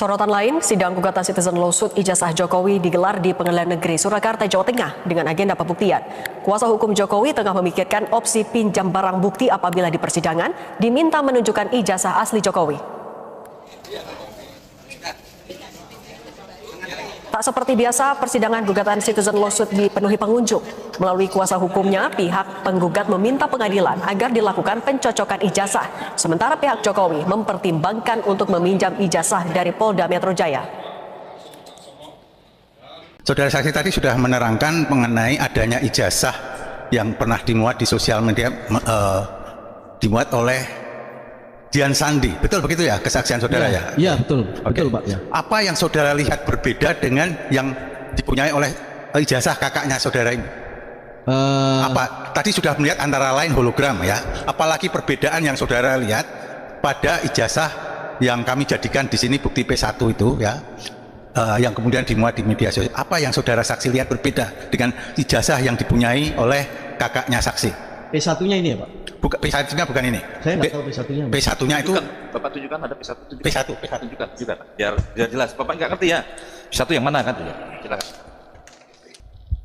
Sorotan lain, sidang gugatan Citizen Lawsuit ijazah Jokowi digelar di Pengadilan Negeri Surakarta, Jawa Tengah dengan agenda pembuktian. Kuasa hukum Jokowi tengah memikirkan opsi pinjam barang bukti apabila di persidangan diminta menunjukkan ijazah asli Jokowi. Tak seperti biasa, persidangan gugatan Citizen Lawsuit dipenuhi pengunjung. Melalui kuasa hukumnya, pihak penggugat meminta pengadilan agar dilakukan pencocokan ijazah, sementara pihak Jokowi mempertimbangkan untuk meminjam ijazah dari Polda Metro Jaya. Saudara saksi tadi sudah menerangkan mengenai adanya ijazah yang pernah dimuat di sosial media, dimuat oleh Dian Sandi, betul begitu ya kesaksian saudara ya? Iya betul, betul Pak ya. Apa yang saudara lihat berbeda dengan yang dipunyai oleh ijazah kakaknya saudara ini? Apa? Tadi sudah melihat antara lain hologram ya, apalagi perbedaan yang saudara lihat pada ijazah yang kami jadikan di sini bukti P1 itu ya, yang kemudian dimuat di media sosial. Apa yang saudara saksi lihat berbeda dengan ijazah yang dipunyai oleh kakaknya saksi? P1-nya ini ya Pak? P1-nya bukan ini. Saya nggak tahu P1-nya. P1-nya itu Bapak tunjukkan ada P1. P1. Tunjukkan. Biar jelas. Bapak nggak ngerti ya. P1 yang mana kan? Silakan.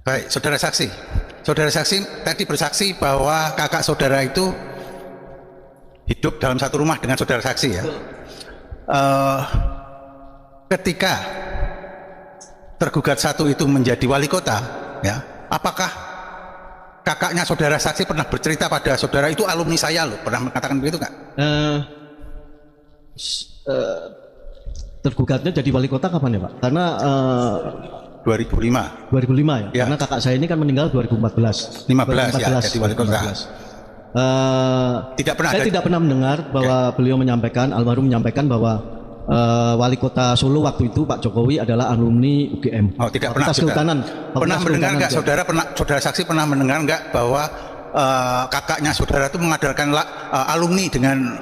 Baik, saudara saksi. Saudara saksi tadi bersaksi bahwa kakak saudara itu hidup dalam satu rumah dengan saudara saksi ya. Ketika tergugat satu itu menjadi wali kota, ya, apakah kakaknya saudara saksi pernah bercerita pada saudara itu alumni saya loh, pernah mengatakan begitu nggak? Tergugatnya jadi wali kota kapan ya Pak? Karena 2005 ya? Karena kakak saya ini kan meninggal 2014 ya, jadi wali kota. Saya tidak pernah mendengar bahwa beliau menyampaikan, almarhum menyampaikan bahwa wali kota Solo waktu itu Pak Jokowi adalah alumni UGM. Oh, tidak pernah. Pernah mendengar nggak saudara saksi pernah mendengar nggak bahwa kakaknya saudara itu mengadakan alumni dengan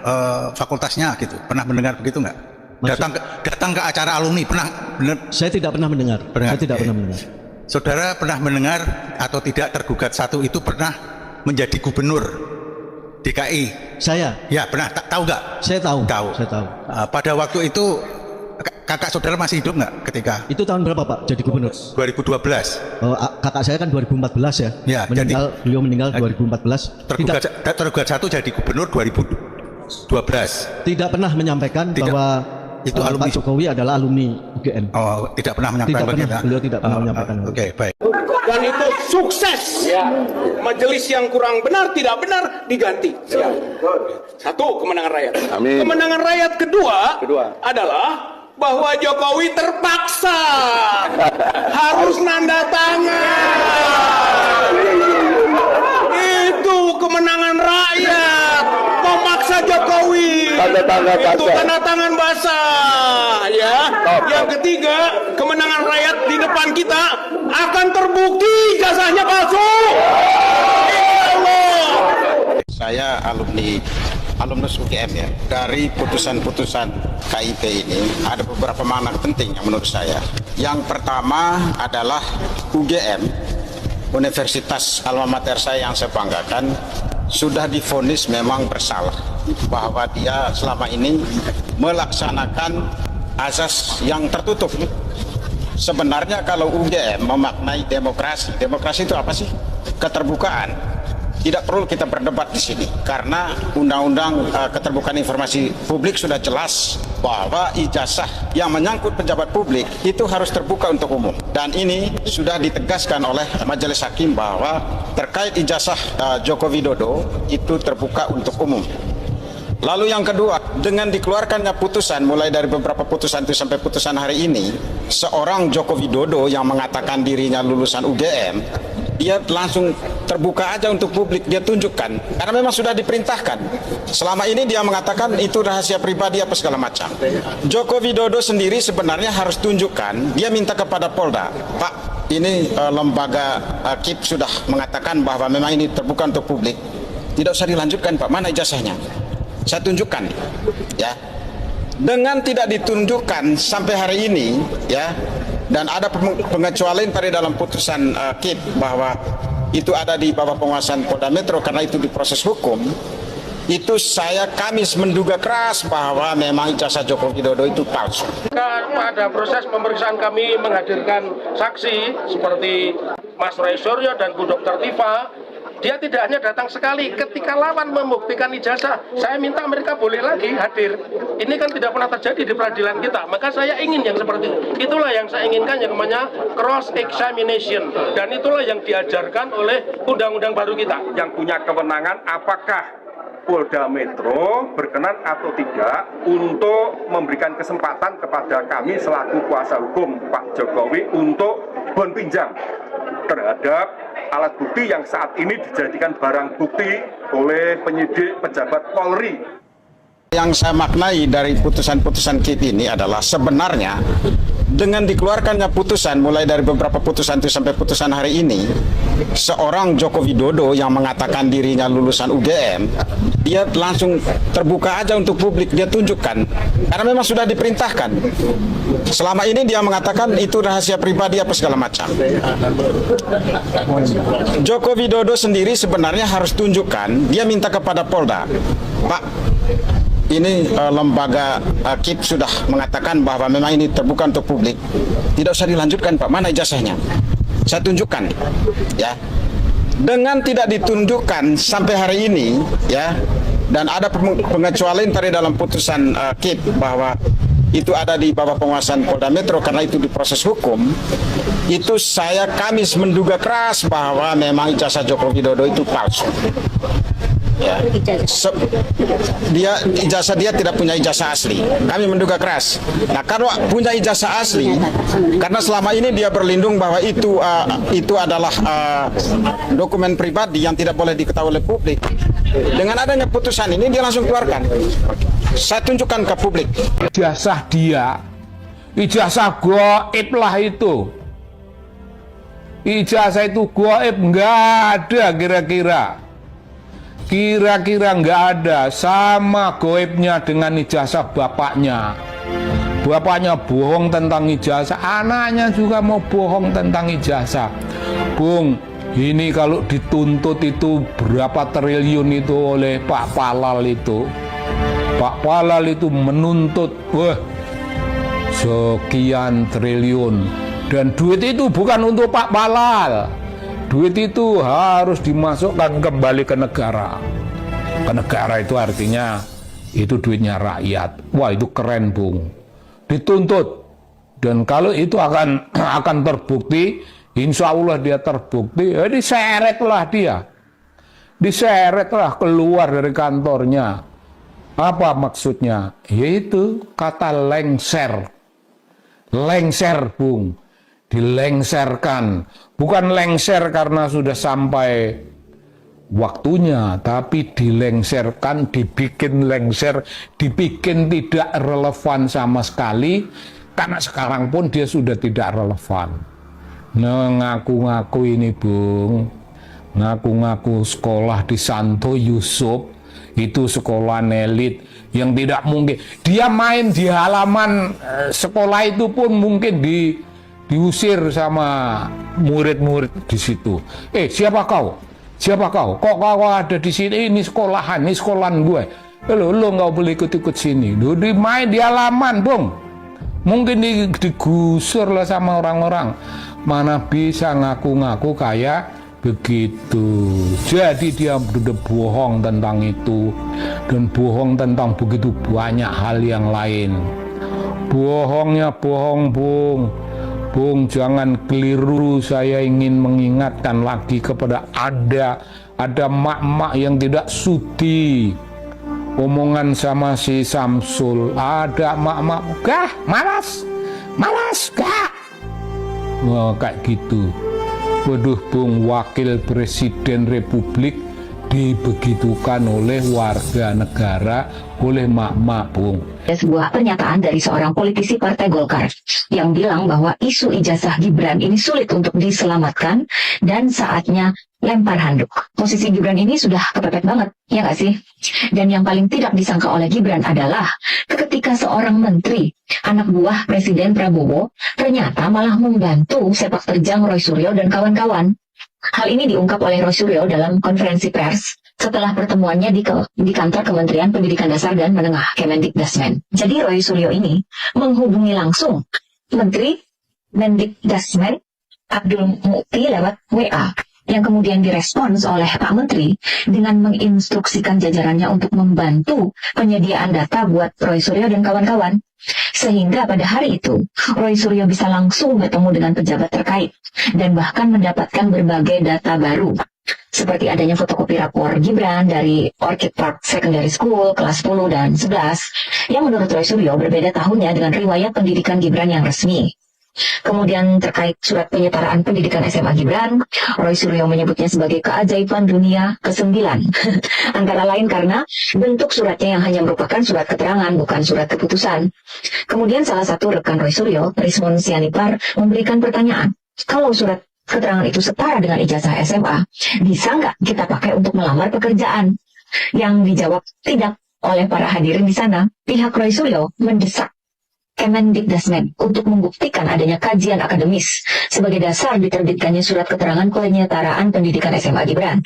fakultasnya gitu? Pernah mendengar begitu nggak? Datang ke acara alumni pernah? Saya tidak pernah mendengar. Saya tidak pernah mendengar. Saudara pernah mendengar atau tidak tergugat satu itu pernah menjadi gubernur DKI? Saya? Ya pernah, tahu nggak? Saya tahu. Saya tahu. Pada waktu itu kakak saudara masih hidup nggak ketika? Itu tahun berapa Pak jadi gubernur? 2012. Kakak saya kan 2014 ya. Ya beliau meninggal 2014. Tergugat satu jadi gubernur 2012. Tidak pernah menyampaikan bahwa itu Pak Jokowi adalah alumni UGM. Oh, tidak pernah menyampaikan begitu. Beliau tidak pernah menyampaikan. Oke, baik. Dan itu sukses. Majelis yang kurang benar, tidak benar diganti. Satu, kemenangan rakyat. Amin. Kemenangan rakyat kedua adalah bahwa Jokowi terpaksa harus nanda tangan. Itu kemenangan rakyat. Memaksa Jokowi. Itu tanda tangan basah ya. Yang ketiga, kemenangan rakyat di depan kita akan terbukti ijazahnya palsu. Saya alumnus UGM ya. Dari putusan-putusan KIP ini ada beberapa makna penting yang menurut saya. Yang pertama adalah UGM, Universitas alma mater saya yang saya banggakan, sudah divonis memang bersalah bahwa dia selama ini melaksanakan azas yang tertutup. Sebenarnya kalau UGM memaknai demokrasi itu apa sih? Keterbukaan. Tidak perlu kita berdebat di sini karena Undang-Undang Keterbukaan Informasi Publik sudah jelas bahwa ijazah yang menyangkut pejabat publik itu harus terbuka untuk umum. Dan ini sudah ditegaskan oleh Majelis Hakim bahwa terkait ijazah Joko Widodo itu terbuka untuk umum. Lalu yang kedua, dengan dikeluarkannya putusan mulai dari beberapa putusan itu sampai putusan hari ini, seorang Joko Widodo yang mengatakan dirinya lulusan UGM, dia langsung terbuka aja untuk publik, dia tunjukkan karena memang sudah diperintahkan. Selama ini dia mengatakan itu rahasia pribadi apa segala macam. Joko Widodo sendiri sebenarnya harus tunjukkan, dia minta kepada Polda, Pak, ini lembaga KIP sudah mengatakan bahwa memang ini terbuka untuk publik, tidak usah dilanjutkan Pak, mana ijazahnya? Saya tunjukkan ya. Dengan tidak ditunjukkan sampai hari ini ya, dan ada pengecualian pada dalam putusan KIP bahwa itu ada di bawah penguasaan Polda Metro karena itu diproses hukum. itu kami menduga keras bahwa memang ijazah Joko Widodo itu palsu. Pada proses pemeriksaan kami menghadirkan saksi seperti Mas Roy Suryo dan Bu Dr. Tifa. Dia tidak hanya datang sekali, ketika lawan membuktikan ijazah, saya minta mereka boleh lagi hadir. Ini kan tidak pernah terjadi di peradilan kita, maka saya ingin yang seperti itu. Itulah yang saya inginkan, yang namanya cross examination, dan itulah yang diajarkan oleh undang-undang baru kita. Yang punya kewenangan apakah Polda Metro berkenan atau tidak untuk memberikan kesempatan kepada kami selaku kuasa hukum Pak Jokowi untuk bon pinjam terhadap alat bukti yang saat ini dijadikan barang bukti oleh penyidik pejabat Polri. Yang saya maknai dari putusan-putusan KIP ini adalah sebenarnya dengan dikeluarkannya putusan, mulai dari beberapa putusan itu sampai putusan hari ini, seorang Joko Widodo yang mengatakan dirinya lulusan UGM, dia langsung terbuka aja untuk publik, dia tunjukkan, karena memang sudah diperintahkan. Selama ini dia mengatakan itu rahasia pribadi apa segala macam. Joko Widodo sendiri sebenarnya harus tunjukkan, dia minta kepada Polda, Pak, ini lembaga KIP sudah mengatakan bahwa memang ini terbuka untuk publik. Tidak usah dilanjutkan, Pak. Mana ijazahnya? Saya tunjukkan. Ya. Dengan tidak ditunjukkan sampai hari ini, ya, dan ada pengecualian tadi dalam putusan KIP bahwa itu ada di bawah penguasaan Polda Metro karena itu diproses hukum. Itu kami menduga keras bahwa memang ijazah Joko Widodo itu palsu. Ya. Ijazah dia tidak punya ijazah asli. Kami menduga keras. Nah, kalau punya ijazah asli, karena selama ini dia berlindung bahwa itu adalah dokumen pribadi yang tidak boleh diketahui oleh publik. Dengan adanya putusan ini dia langsung keluarkan. Saya tunjukkan ke publik. Ijazah dia, ijazah gaib lah itu. Ijazah itu gaib, nggak ada kira-kira. Kira-kira nggak ada, sama goibnya dengan ijazah bapaknya. Bapaknya bohong tentang ijazah, anaknya juga mau bohong tentang ijazah. Bung, ini kalau dituntut itu berapa triliun itu oleh Pak Palal itu. Pak Palal itu menuntut, sekian triliun. Dan duit itu bukan untuk Pak Palal. Duit itu harus dimasukkan kembali ke negara. Ke negara itu artinya itu duitnya rakyat. Wah, itu keren, Bung. Dituntut. Dan kalau itu akan terbukti, insya Allah dia terbukti, ya diseretlah dia. Diseretlah keluar dari kantornya. Apa maksudnya? Yaitu kata lengser. Lengser, Bung. Dilengserkan, bukan lengser karena sudah sampai waktunya, tapi dilengserkan, dibikin lengser, dibikin tidak relevan sama sekali, karena sekarang pun dia sudah tidak relevan. Nah, ngaku-ngaku ini, Bung, ngaku-ngaku sekolah di Santo Yusuf, itu sekolah elit yang tidak mungkin. Dia main di halaman sekolah itu pun mungkin diusir sama murid-murid di situ. Siapa kau? Siapa kau? Kok kau ada di sini? Ini sekolahan, ini sekolahan gue. Lo nggak boleh ikut-ikut sini. Lo main di halaman, Bung. Mungkin digusur lah sama orang-orang. Mana bisa ngaku-ngaku kayak begitu. Jadi dia udah bohong tentang itu dan bohong tentang begitu banyak hal yang lain. Bohongnya bohong, Bung. Bung, jangan keliru. Saya ingin mengingatkan lagi kepada ada mak-mak yang tidak sudi omongan sama si Samsul. Ada mak-mak, gah, malas, gah. Wah, kayak gitu. Waduh, Bung, wakil presiden Republik dibegitukan oleh warga negara, oleh mak-mak, Bung. Ada sebuah pernyataan dari seorang politisi Partai Golkar yang bilang bahwa isu ijazah Gibran ini sulit untuk diselamatkan dan saatnya lempar handuk. Posisi Gibran ini sudah kepepet banget, ya nggak sih? Dan yang paling tidak disangka oleh Gibran adalah ketika seorang menteri, anak buah Presiden Prabowo, ternyata malah membantu sepak terjang Roy Suryo dan kawan-kawan. Hal ini diungkap oleh Roy Suryo dalam konferensi pers setelah pertemuannya di kantor Kementerian Pendidikan Dasar dan Menengah Kemendikdasmen. Jadi Roy Suryo ini menghubungi langsung Menteri Mendikdasmen Abdul Mukti lewat WA, yang kemudian direspons oleh Pak Menteri dengan menginstruksikan jajarannya untuk membantu penyediaan data buat Roy Suryo dan kawan-kawan. Sehingga pada hari itu, Roy Suryo bisa langsung bertemu dengan pejabat terkait dan bahkan mendapatkan berbagai data baru. Seperti adanya fotokopi rapor Gibran dari Orchid Park Secondary School kelas 10 dan 11 yang menurut Roy Suryo berbeda tahunnya dengan riwayat pendidikan Gibran yang resmi. Kemudian terkait surat penyetaraan pendidikan SMA Gibran, Roy Suryo menyebutnya sebagai keajaiban dunia ke-9. Antara lain karena bentuk suratnya yang hanya merupakan surat keterangan, bukan surat keputusan. Kemudian salah satu rekan Roy Suryo, Rismon Sianipar, memberikan pertanyaan, kalau surat keterangan itu setara dengan ijazah SMA, bisa nggak kita pakai untuk melamar pekerjaan? Yang dijawab tidak oleh para hadirin di sana. Pihak Roy Suryo mendesak Kemendikdasmen untuk membuktikan adanya kajian akademis sebagai dasar diterbitkannya surat keterangan penyetaraan pendidikan SMA Gibran.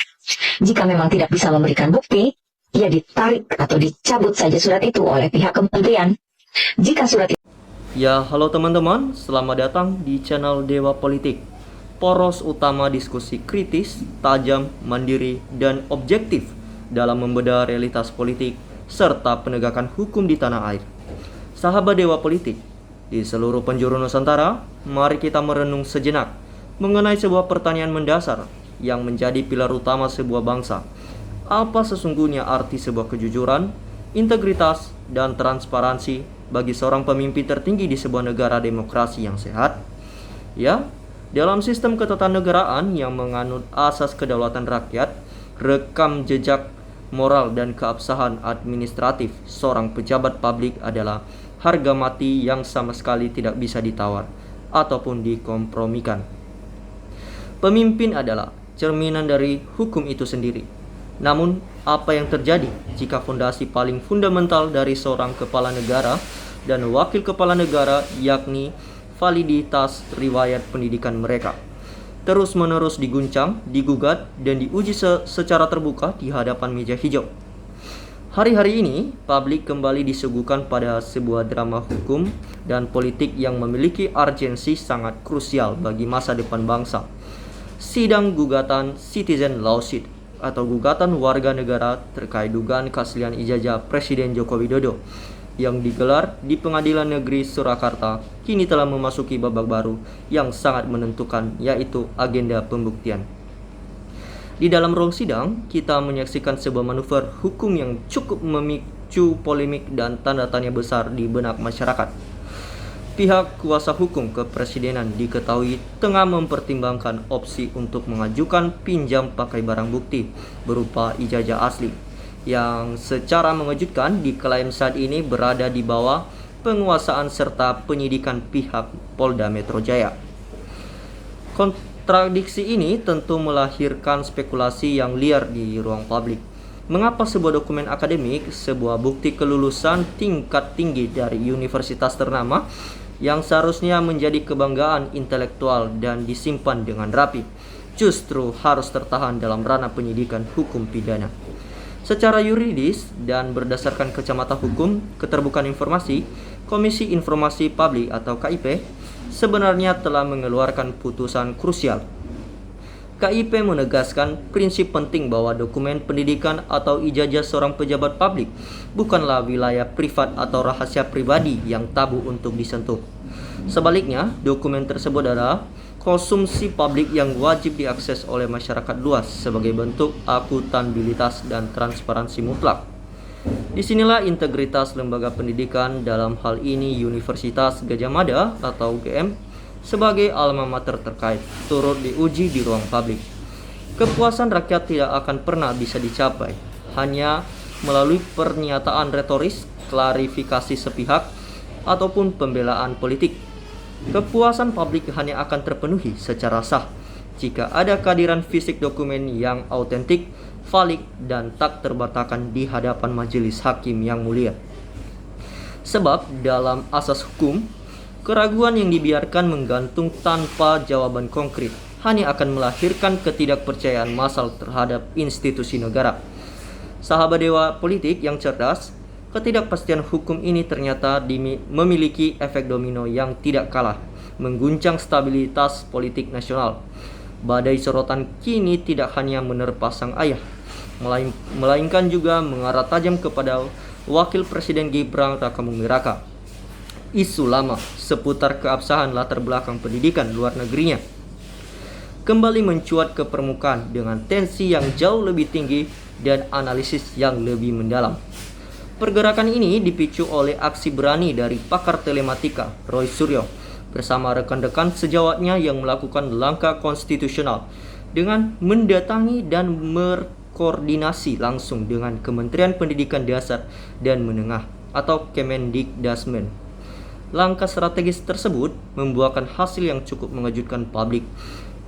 Jika memang tidak bisa memberikan bukti, ya ditarik atau dicabut saja surat itu oleh pihak kementerian. Jika surat itu... Ya, halo teman-teman, selamat datang di channel Dewa Politik. Poros utama diskusi kritis, tajam, mandiri, dan objektif dalam membedah realitas politik serta penegakan hukum di tanah air. Sahabat Dewa Politik, di seluruh penjuru Nusantara, mari kita merenung sejenak mengenai sebuah pertanyaan mendasar yang menjadi pilar utama sebuah bangsa. Apa sesungguhnya arti sebuah kejujuran, integritas, dan transparansi bagi seorang pemimpin tertinggi di sebuah negara demokrasi yang sehat? Ya, dalam sistem ketatanegaraan yang menganut asas kedaulatan rakyat, rekam jejak moral dan keabsahan administratif seorang pejabat publik adalah harga mati yang sama sekali tidak bisa ditawar ataupun dikompromikan. Pemimpin adalah cerminan dari hukum itu sendiri. Namun, apa yang terjadi jika fondasi paling fundamental dari seorang kepala negara dan wakil kepala negara, yakni validitas riwayat pendidikan mereka, terus-menerus diguncang, digugat, dan diuji secara terbuka di hadapan meja hijau? Hari-hari ini, publik kembali disuguhkan pada sebuah drama hukum dan politik yang memiliki urgensi sangat krusial bagi masa depan bangsa. Sidang gugatan Citizen Lawsuit atau gugatan warga negara terkait dugaan keaslian ijazah Presiden Joko Widodo yang digelar di Pengadilan Negeri Surakarta kini telah memasuki babak baru yang sangat menentukan, yaitu agenda pembuktian. Di dalam ruang sidang, kita menyaksikan sebuah manuver hukum yang cukup memicu polemik dan tanda tanya besar di benak masyarakat. Pihak kuasa hukum kepresidenan diketahui tengah mempertimbangkan opsi untuk mengajukan pinjam pakai barang bukti berupa ijazah asli, yang secara mengejutkan diklaim saat ini berada di bawah penguasaan serta penyidikan pihak Polda Metro Jaya. Kontradiksi ini tentu melahirkan spekulasi yang liar di ruang publik. Mengapa sebuah dokumen akademik, sebuah bukti kelulusan tingkat tinggi dari universitas ternama yang seharusnya menjadi kebanggaan intelektual dan disimpan dengan rapi, justru harus tertahan dalam ranah penyidikan hukum pidana? Secara yuridis dan berdasarkan kacamata hukum keterbukaan informasi, Komisi Informasi Publik atau KIP sebenarnya telah mengeluarkan putusan krusial. KIP menegaskan prinsip penting bahwa dokumen pendidikan atau ijazah seorang pejabat publik bukanlah wilayah privat atau rahasia pribadi yang tabu untuk disentuh. Sebaliknya, dokumen tersebut adalah konsumsi publik yang wajib diakses oleh masyarakat luas sebagai bentuk akuntabilitas dan transparansi mutlak. Disinilah integritas lembaga pendidikan, dalam hal ini Universitas Gadjah Mada atau UGM, sebagai alma mater terkait turut diuji di ruang publik. Kepuasan rakyat tidak akan pernah bisa dicapai hanya melalui pernyataan retoris, klarifikasi sepihak, ataupun pembelaan politik. Kepuasan publik hanya akan terpenuhi secara sah jika ada kehadiran fisik dokumen yang autentik, valid, dan tak terbantahkan di hadapan majelis hakim yang mulia. Sebab dalam asas hukum, keraguan yang dibiarkan menggantung tanpa jawaban konkret hanya akan melahirkan ketidakpercayaan massal terhadap institusi negara. Sahabat Dewa Politik yang cerdas, ketidakpastian hukum ini ternyata memiliki efek domino yang tidak kalah mengguncang stabilitas politik nasional. Badai sorotan kini tidak hanya menerpa sang ayah, melainkan juga mengarah tajam kepada Wakil Presiden Gibran Rakabuming Raka. Isu lama seputar keabsahan latar belakang pendidikan luar negerinya kembali mencuat ke permukaan dengan tensi yang jauh lebih tinggi dan analisis yang lebih mendalam. Pergerakan ini dipicu oleh aksi berani dari pakar telematika Roy Suryo bersama rekan-rekan sejawatnya yang melakukan langkah konstitusional dengan mendatangi dan berkoordinasi langsung dengan Kementerian Pendidikan Dasar dan Menengah atau Kemendikdasmen. Langkah strategis tersebut membuahkan hasil yang cukup mengejutkan publik,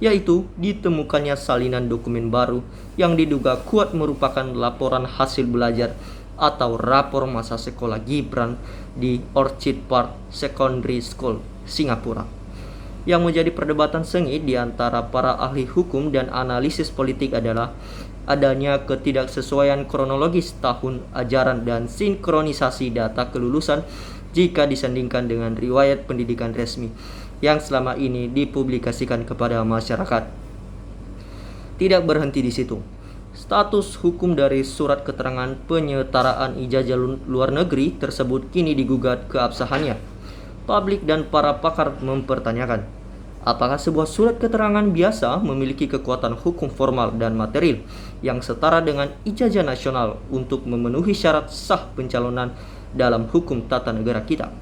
yaitu ditemukannya salinan dokumen baru yang diduga kuat merupakan laporan hasil belajar atau rapor masa sekolah Gibran di Orchid Park Secondary School, Singapura. Yang menjadi perdebatan sengit di antara para ahli hukum dan analisis politik adalah adanya ketidaksesuaian kronologis tahun ajaran dan sinkronisasi data kelulusan jika disandingkan dengan riwayat pendidikan resmi yang selama ini dipublikasikan kepada masyarakat. Tidak berhenti di situ. Status hukum dari surat keterangan penyetaraan ijazah luar negeri tersebut kini digugat keabsahannya. Publik dan para pakar mempertanyakan, apakah sebuah surat keterangan biasa memiliki kekuatan hukum formal dan material yang setara dengan ijazah nasional untuk memenuhi syarat sah pencalonan dalam hukum tata negara kita?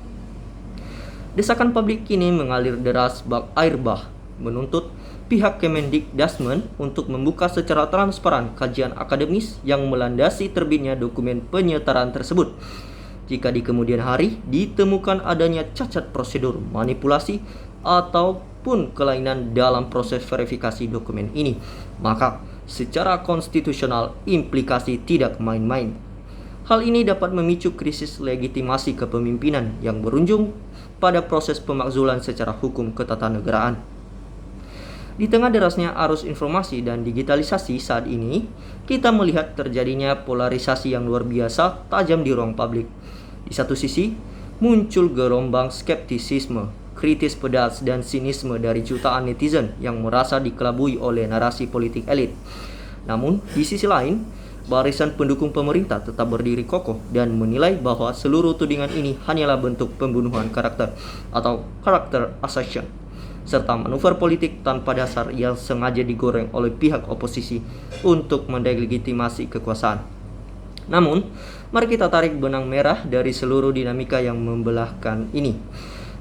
Desakan publik kini mengalir deras bak air bah, menuntut pihak Kemendikdasmen untuk membuka secara transparan kajian akademis yang melandasi terbitnya dokumen penyetaraan tersebut. Jika di kemudian hari ditemukan adanya cacat prosedur, manipulasi, ataupun kelainan dalam proses verifikasi dokumen ini, maka secara konstitusional implikasi tidak main-main. Hal ini dapat memicu krisis legitimasi kepemimpinan yang berujung pada proses pemakzulan secara hukum ketatanegaraan. Di tengah derasnya arus informasi dan digitalisasi saat ini, kita melihat terjadinya polarisasi yang luar biasa tajam di ruang publik. Di satu sisi, muncul gelombang skeptisisme, kritis pedas dan sinisme dari jutaan netizen yang merasa dikelabui oleh narasi politik elit. Namun, di sisi lain, barisan pendukung pemerintah tetap berdiri kokoh dan menilai bahwa seluruh tudingan ini hanyalah bentuk pembunuhan karakter atau character assassination, serta manuver politik tanpa dasar yang sengaja digoreng oleh pihak oposisi untuk mendelegitimasi kekuasaan. Namun, mari kita tarik benang merah dari seluruh dinamika yang membelahkan ini.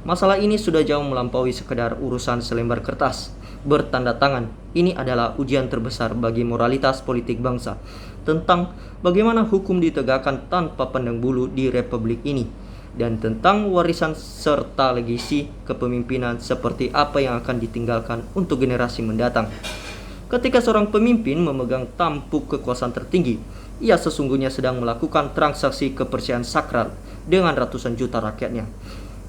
Masalah ini sudah jauh melampaui sekedar urusan selembar kertas bertanda tangan. Ini adalah ujian terbesar bagi moralitas politik bangsa tentang bagaimana hukum ditegakkan tanpa pandang bulu di republik ini, dan tentang warisan serta legasi kepemimpinan seperti apa yang akan ditinggalkan untuk generasi mendatang. Ketika seorang pemimpin memegang tampuk kekuasaan tertinggi, ia sesungguhnya sedang melakukan transaksi kepercayaan sakral dengan ratusan juta rakyatnya.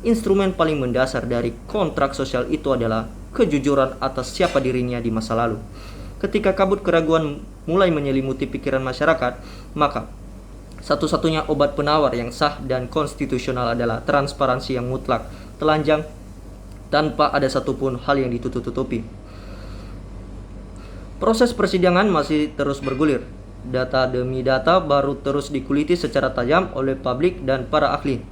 Instrumen paling mendasar dari kontrak sosial itu adalah kejujuran atas siapa dirinya di masa lalu. Ketika kabut keraguan mulai menyelimuti pikiran masyarakat, maka satu-satunya obat penawar yang sah dan konstitusional adalah transparansi yang mutlak, telanjang, tanpa ada satupun hal yang ditutup-tutupi. Proses persidangan masih terus bergulir. Data demi data baru terus dikuliti secara tajam oleh publik dan para ahli.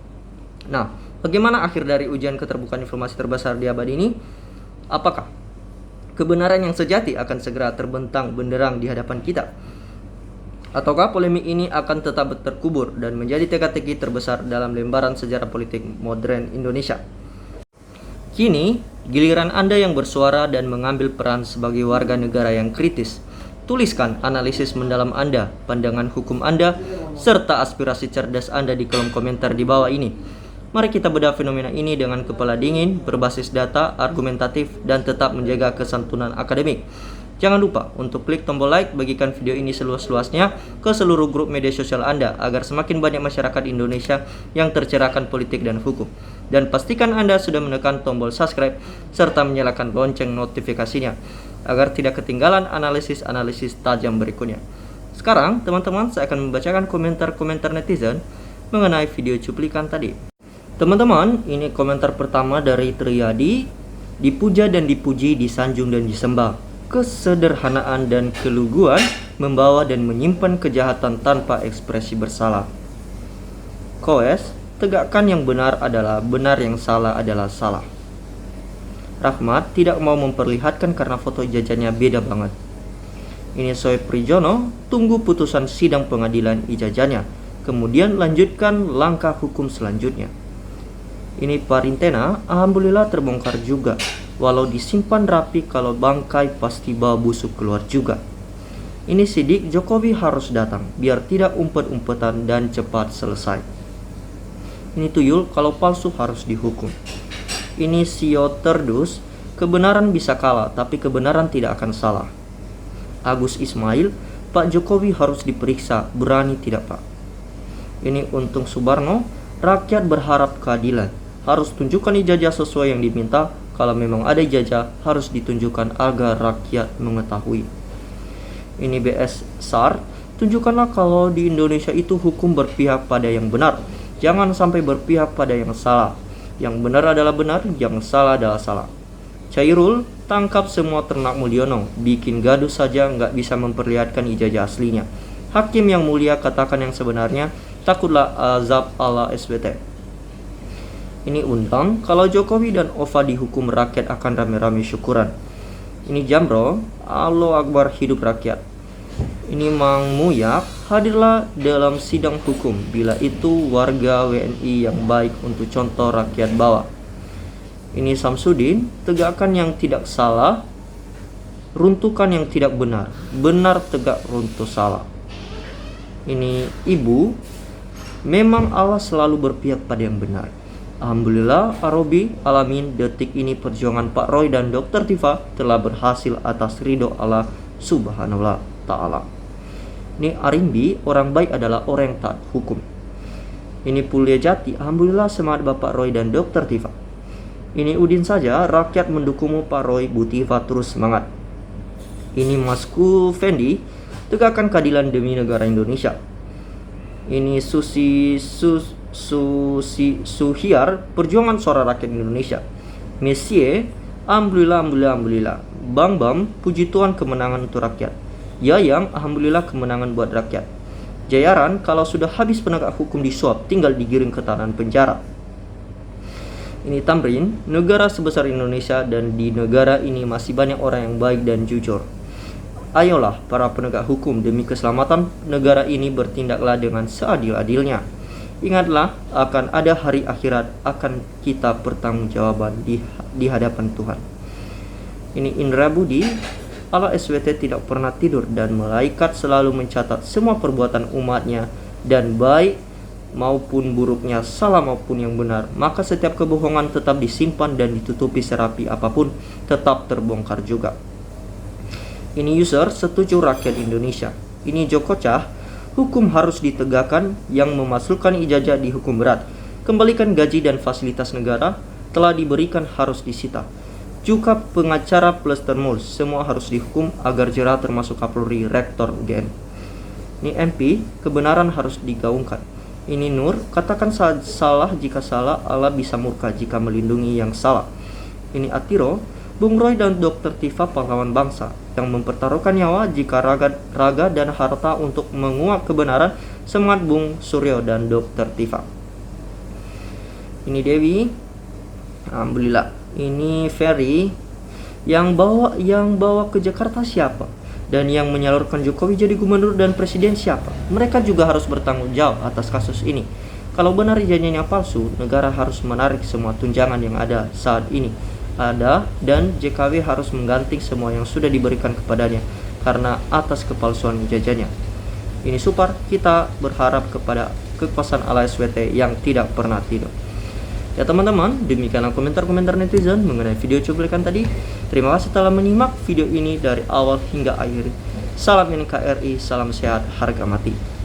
Nah, bagaimana akhir dari ujian keterbukaan informasi terbesar di abad ini? Apakah kebenaran yang sejati akan segera terbentang benderang di hadapan kita? Ataukah polemik ini akan tetap terkubur dan menjadi teka-teki terbesar dalam lembaran sejarah politik modern Indonesia? Kini, giliran Anda yang bersuara dan mengambil peran sebagai warga negara yang kritis. Tuliskan analisis mendalam Anda, pandangan hukum Anda, serta aspirasi cerdas Anda di kolom komentar di bawah ini. Mari kita bedah fenomena ini dengan kepala dingin, berbasis data, argumentatif, dan tetap menjaga kesantunan akademik. Jangan lupa untuk klik tombol like, bagikan video ini seluas-luasnya ke seluruh grup media sosial Anda agar semakin banyak masyarakat Indonesia yang tercerahkan politik dan hukum. Dan pastikan Anda sudah menekan tombol subscribe serta menyalakan lonceng notifikasinya agar tidak ketinggalan analisis-analisis tajam berikutnya. Sekarang, teman-teman, saya akan membacakan komentar-komentar netizen mengenai video cuplikan tadi. Teman-teman, ini komentar pertama dari Triyadi. Dipuja dan dipuji, disanjung dan disembah. Kesederhanaan dan keluguan membawa dan menyimpan kejahatan tanpa ekspresi bersalah. Koes, tegakkan yang benar adalah benar, yang salah adalah salah. Rahmat tidak mau memperlihatkan karena foto ijazahnya beda banget. Ini Soe Prijono, tunggu putusan sidang pengadilan ijazahnya, kemudian lanjutkan langkah hukum selanjutnya. Ini Parintena, alhamdulillah terbongkar juga. Walau disimpan rapi, kalau bangkai pasti bawa busuk keluar juga. Ini Sidik, Jokowi harus datang, biar tidak umpet-umpetan dan cepat selesai. Ini Tuyul, kalau palsu harus dihukum. Ini Sio Terdus, kebenaran bisa kalah, tapi kebenaran tidak akan salah. Agus Ismail, Pak Jokowi harus diperiksa, berani tidak Pak? Ini Untung Subarno, rakyat berharap keadilan, harus tunjukkan ijazah sesuai yang diminta, kalau memang ada ijazah harus ditunjukkan agar rakyat mengetahui. Ini BS SAR, tunjukkanlah kalau di Indonesia itu hukum berpihak pada yang benar, jangan sampai berpihak pada yang salah. Yang benar adalah benar, yang salah adalah salah. Cairul, tangkap semua ternak Mulyono, bikin gaduh saja nggak bisa memperlihatkan ijazah aslinya. Hakim yang mulia, katakan yang sebenarnya, takutlah azab ala SWT. Ini Undang, kalau Jokowi dan Ova dihukum, rakyat akan rame-rame syukuran. Ini Jamro, Allahu Akbar, hidup rakyat. Ini Mang Muyak, hadirlah dalam sidang hukum bila itu warga WNI yang baik untuk contoh rakyat bawah. Ini Samsudin, tegakkan yang tidak salah, runtuhkan yang tidak benar, benar tegak runtuh salah. Ini Ibu, memang Allah selalu berpihak pada yang benar. Alhamdulillah, Arobi, alamin, detik ini perjuangan Pak Roy dan Dr. Tifa telah berhasil atas ridho Allah Subhanahu wa Ta'ala. Ini Arimbi, orang baik adalah orang yang taat hukum. Ini Pulia Jati, alhamdulillah semangat Bapak Roy dan Dr. Tifa. Ini Udin saja, rakyat mendukungmu Pak Roy, Bu Tifa terus semangat. Ini Masku Fendi, tegakkan keadilan demi negara Indonesia. Ini Suhiar, perjuangan suara rakyat Indonesia. Messie, alhamdulillah. Bang Bam, puji Tuhan kemenangan untuk rakyat. Yayang, alhamdulillah kemenangan buat rakyat. Jayaran, kalau sudah habis penegak hukum disuap, tinggal digiring ke tahanan penjara. Ini Tamrin, negara sebesar Indonesia dan di negara ini masih banyak orang yang baik dan jujur. Ayolah para penegak hukum, demi keselamatan negara ini bertindaklah dengan seadil-adilnya. Ingatlah akan ada hari akhirat, akan kita pertanggungjawaban di hadapan Tuhan. Ini Indra Budi, Allah SWT tidak pernah tidur dan malaikat selalu mencatat semua perbuatan umatnya, dan baik maupun buruknya, salah maupun yang benar, maka setiap kebohongan tetap disimpan dan ditutupi serapi apapun tetap terbongkar juga. Ini user, setuju rakyat Indonesia. Ini Joko Cah, hukum harus ditegakkan, yang memasukkan ijazah dihukum berat. Kembalikan gaji dan fasilitas negara telah diberikan harus disita. Juga pengacara plus termus, semua harus dihukum agar jerah, termasuk Kapolri, Rektor UGM. Ini MP, kebenaran harus digaungkan. Ini Nur, katakan salah jika salah, Allah bisa murka jika melindungi yang salah. Ini Atiro, Bung Roy dan Dr. Tifa pahlawan bangsa yang mempertaruhkan nyawa jika raga dan harta untuk menguak kebenaran. Semangat Bung Suryo dan Dr. Tifa. Ini Dewi, alhamdulillah. Ini Ferry, yang bawa ke Jakarta siapa? Dan yang menyalurkan Jokowi jadi gubernur dan presiden siapa? Mereka juga harus bertanggung jawab atas kasus ini. Kalau benar ijazahnya palsu, negara harus menarik semua tunjangan yang ada saat ini. Dan JKW harus mengganti semua yang sudah diberikan kepadanya karena atas kepalsuan ijazahnya. Ini Supar, kita berharap kepada kekuasaan ala SWT yang tidak pernah tidur. Ya teman-teman, demikianlah komentar-komentar netizen mengenai video cuplikan tadi. Terima kasih telah menyimak video ini dari awal hingga akhir. Salam NKRI, salam sehat, harga mati.